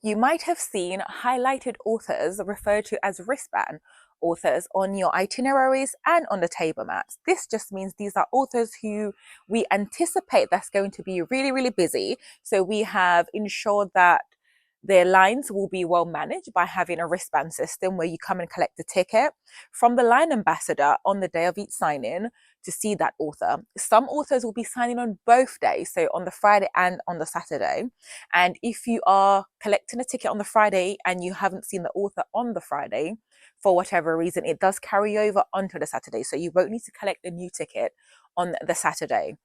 You might have seen highlighted authors referred to as wristband authors on your itineraries and on the table mats. This just means these are authors who we anticipate that's going to be really, really busy. So we have ensured that their lines will be well managed by having a wristband system where you come and collect the ticket from the line ambassador on the day of each sign-in to see that author. Some authors will be signing on both days, so on the Friday and on the Saturday. And if you are collecting a ticket on the Friday and you haven't seen the author on the Friday, for whatever reason, it does carry over onto the Saturday. So you won't need to collect a new ticket on the Saturday.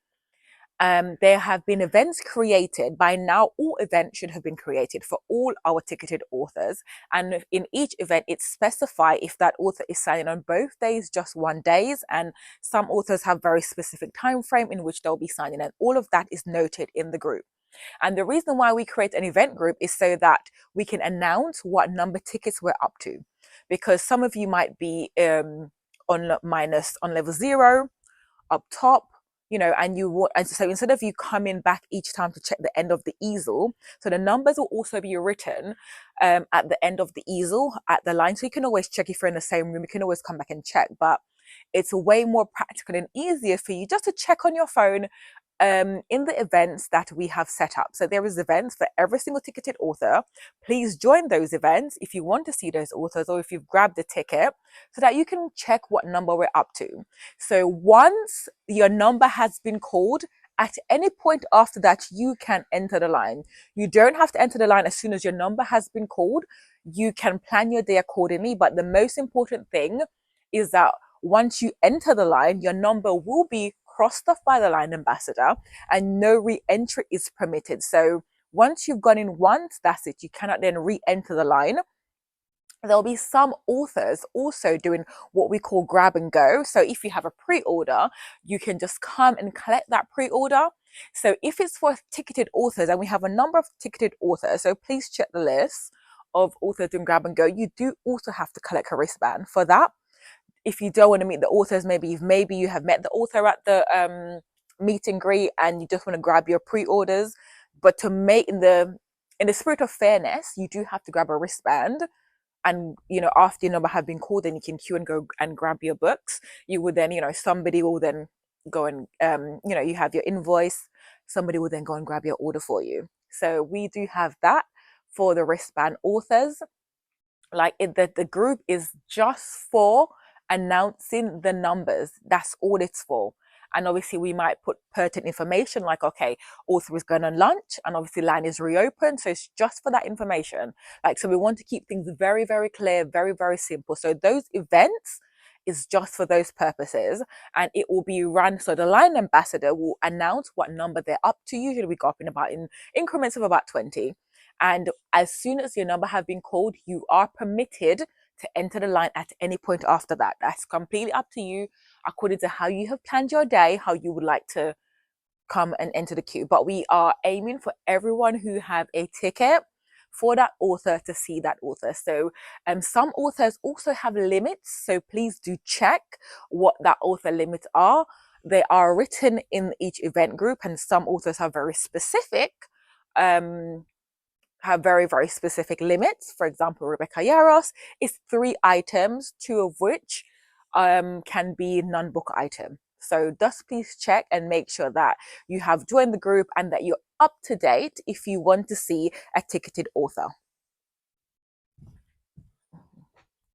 There have been events created. By now, all events should have been created for all our ticketed authors. And in each event, it specifies if that author is signing on both days, just one days. And some authors have very specific time frame in which they'll be signing. And all of that is noted in the group. And the reason why we create an event group is so that we can announce what number tickets we're up to. Because some of you might be on level 0, up top, and you want, and so instead of you coming back each time to check the end of the easel, so the numbers will also be written at the end of the easel at the line. So you can always check if you're in the same room, you can always come back and check, but it's way more practical and easier for you just to check on your phone in the events that we have set up. So there is events for every single ticketed author. Please join those events if you want to see those authors, or if you've grabbed the ticket, so that you can check what number we're up to. So once your number has been called, at any point after that, you can enter the line. You don't have to enter the line as soon as your number has been called. You can plan your day accordingly, but the most important thing is that once you enter the line, your number will be crossed off by the line ambassador and no re-entry is permitted. So once you've gone in once, that's it. You cannot then re-enter the line. There'll be some authors also doing what we call grab and go. So if you have a pre-order, you can just come and collect that pre-order. So if it's for ticketed authors, and we have a number of ticketed authors, so please check the list of authors doing grab and go. You do also have to collect a wristband for that. If you don't want to meet the authors, maybe you have met the author at the meet and greet and you just want to grab your pre-orders, but to make in the spirit of fairness, you do have to grab a wristband. And after your number have been called, then you can queue and go and grab your books. You would then, somebody will then go and you have your invoice, somebody will then go and grab your order for you. So we do have that for the wristband authors. The group is just for announcing the numbers. That's all it's for. And obviously we might put pertinent information like, okay, author is going on lunch and obviously line is reopened. So it's just for that information. So we want to keep things very, very clear, very, very simple. So those events is just for those purposes, and it will be run. So the line ambassador will announce what number they're up to. Usually we go up in increments of about 20. And as soon as your number have been called, you are permitted to enter the line at any point after that. That's completely up to you, according to how you have planned your day, how you would like to come and enter the queue. But we are aiming for everyone who have a ticket for that author to see that author. So some authors also have limits, so please do check what that author limits are. They are written in each event group, and some authors are very specific, have very, very specific limits. For example, Rebecca Yaros is 3 items, 2 of which can be non-book item. So just please check and make sure that you have joined the group and that you're up to date if you want to see a ticketed author.